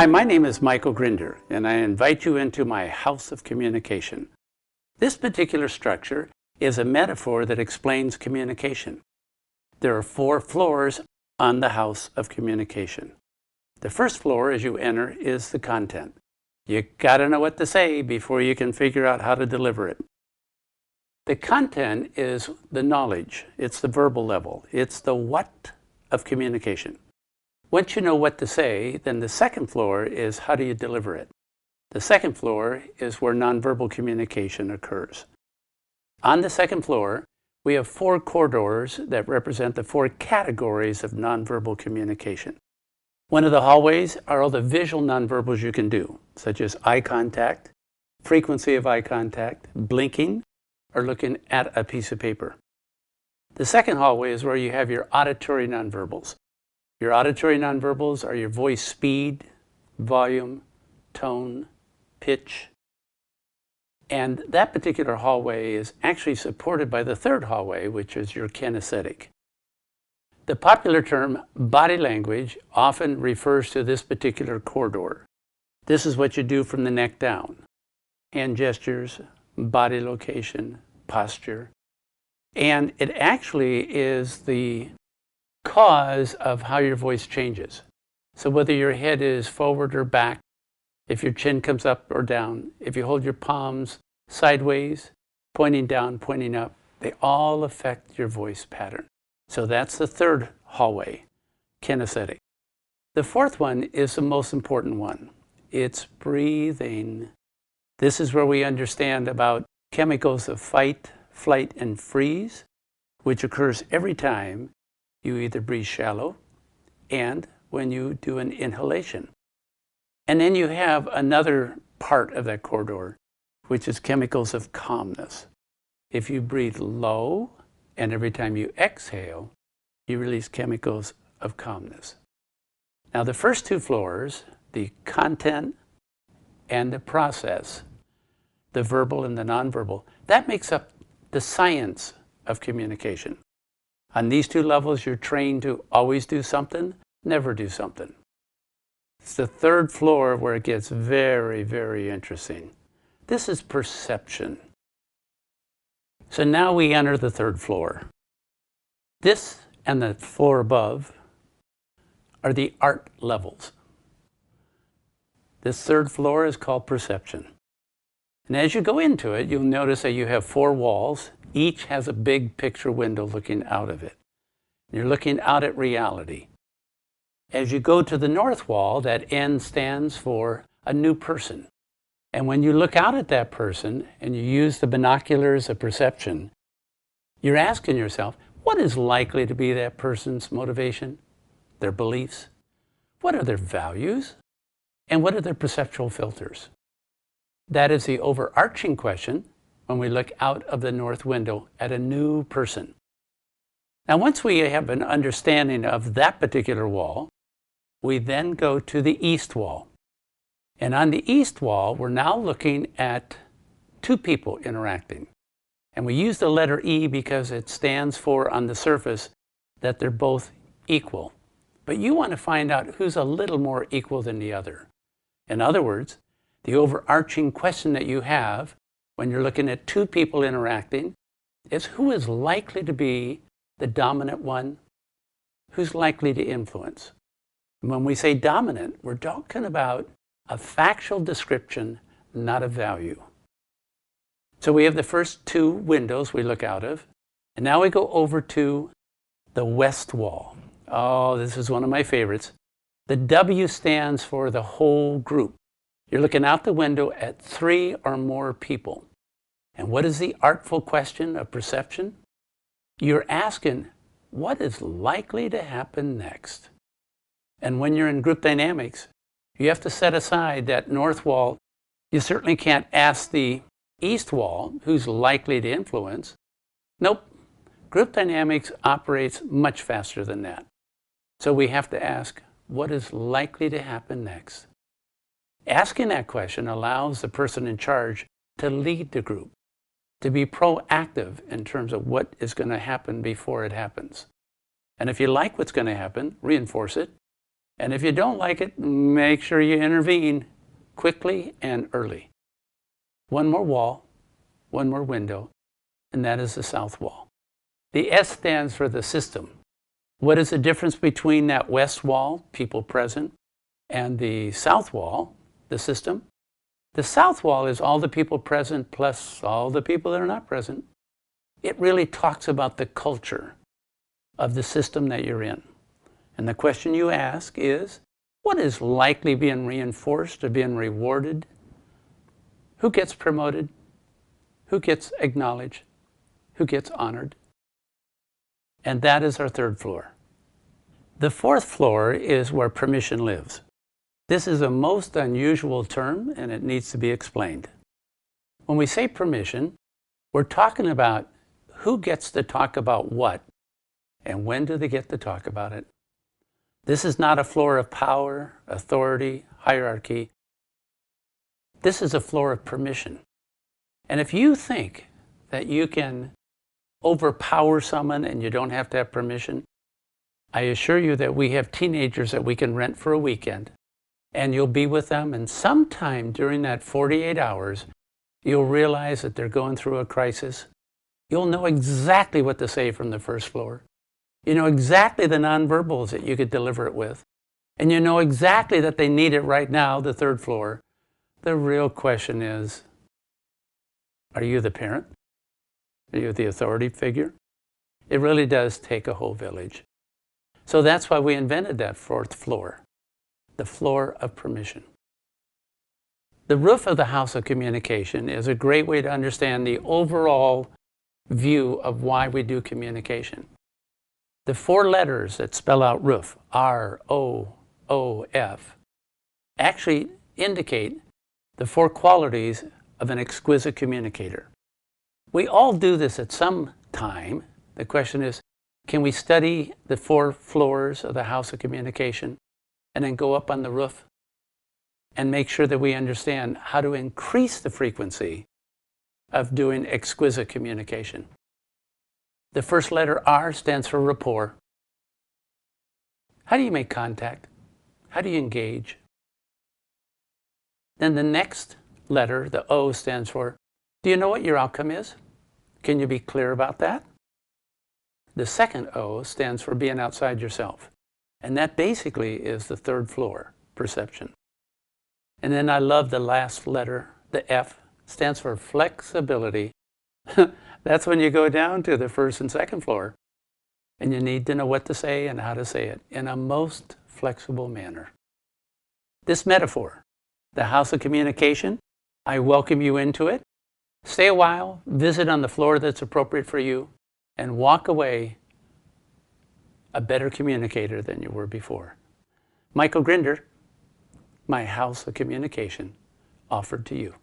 Hi, my name is Michael Grinder, and I invite you into my house of communication. This particular structure is a metaphor that explains communication. There are 4 floors on the house of communication. The first floor, as you enter, is the content. You gotta know what to say before you can figure out how to deliver it. The content is the knowledge. It's the verbal level. It's the what of communication. Once you know what to say, then the second floor is how do you deliver it. The second floor is where nonverbal communication occurs. On the second floor, we have 4 corridors that represent the 4 categories of nonverbal communication. One of the hallways are all the visual nonverbals you can do, such as eye contact, frequency of eye contact, blinking, or looking at a piece of paper. The second hallway is where you have your auditory nonverbals. Your auditory nonverbals are your voice speed, volume, tone, pitch. And that particular hallway is actually supported by the third hallway, which is your kinesthetic. The popular term body language often refers to this particular corridor. This is what you do from the neck down. Hand gestures, body location, posture. And it actually is the cause of how your voice changes. So whether your head is forward or back, if your chin comes up or down, if you hold your palms sideways, pointing down, pointing up, they all affect your voice pattern. So that's the third hallway, kinesthetic. The fourth one is the most important one. It's breathing. This is where we understand about chemicals of fight, flight, and freeze, which occurs every time you either breathe shallow and when you do an inhalation. And then you have another part of that corridor, which is chemicals of calmness. If you breathe low and every time you exhale, you release chemicals of calmness. Now the first 2 floors, the content and the process, the verbal and the nonverbal, that makes up the science of communication. On these 2 levels, you're trained to always do something, never do something. It's the third floor where it gets very, very interesting. This is perception. So now we enter the third floor. This and the floor above are the art levels. This third floor is called perception. And as you go into it, you'll notice that you have 4 walls. Each has a big picture window looking out of it. You're looking out at reality. As you go to the north wall, that N stands for a new person. And when you look out at that person and you use the binoculars of perception, you're asking yourself, what is likely to be that person's motivation, their beliefs? What are their values? And what are their perceptual filters? That is the overarching question when we look out of the north window at a new person. Now, once we have an understanding of that particular wall, we then go to the east wall. And on the east wall, we're now looking at 2 people interacting. And we use the letter E because it stands for, on the surface, that they're both equal. But you want to find out who's a little more equal than the other. In other words, the overarching question that you have when you're looking at 2 people interacting is who is likely to be the dominant one, who's likely to influence. And when we say dominant, we're talking about a factual description, not a value. So we have the first 2 windows we look out of, and now we go over to the west wall. Oh, this is one of my favorites. The W stands for the whole group. You're looking out the window at 3 or more people. And what is the artful question of perception? You're asking, what is likely to happen next? And when you're in group dynamics, you have to set aside that north wall. You certainly can't ask the east wall who's likely to influence. Nope. Group dynamics operates much faster than that. So we have to ask, what is likely to happen next? Asking that question allows the person in charge to lead the group, to be proactive in terms of what is going to happen before it happens. And if you like what's going to happen, reinforce it. And if you don't like it, make sure you intervene quickly and early. One more wall, one more window, and that is the south wall. The S stands for the system. What is the difference between that west wall, people present, and the south wall, the system? The south wall is all the people present plus all the people that are not present. It really talks about the culture of the system that you're in. And the question you ask is, what is likely being reinforced or being rewarded? Who gets promoted? Who gets acknowledged? Who gets honored? And that is our third floor. The fourth floor is where permission lives. This is a most unusual term, and it needs to be explained. When we say permission, we're talking about who gets to talk about what, and when do they get to talk about it. This is not a floor of power, authority, hierarchy. This is a floor of permission. And if you think that you can overpower someone and you don't have to have permission, I assure you that we have teenagers that we can rent for a weekend, and you'll be with them, and sometime during that 48 hours, you'll realize that they're going through a crisis. You'll know exactly what to say from the first floor. You know exactly the nonverbals that you could deliver it with. And you know exactly that they need it right now, the third floor. The real question is, are you the parent? Are you the authority figure? It really does take a whole village. So that's why we invented that fourth floor, the floor of permission. The roof of the house of communication is a great way to understand the overall view of why we do communication. The four letters that spell out roof, R-O-O-F, actually indicate the four qualities of an exquisite communicator. We all do this at some time. The question is, can we study the four floors of the house of communication and then go up on the roof and make sure that we understand how to increase the frequency of doing exquisite communication? The first letter R stands for rapport. How do you make contact? How do you engage? Then the next letter, the O, stands for, do you know what your outcome is? Can you be clear about that? The second O stands for being outside yourself. And that basically is the third floor, perception. And then I love the last letter, the F, stands for flexibility. That's when you go down to the first and second floor, and you need to know what to say and how to say it in a most flexible manner. This metaphor, the house of communication, I welcome you into it. Stay a while, visit on the floor that's appropriate for you, and walk away a better communicator than you were before. Michael Grinder, my house of communication, offered to you.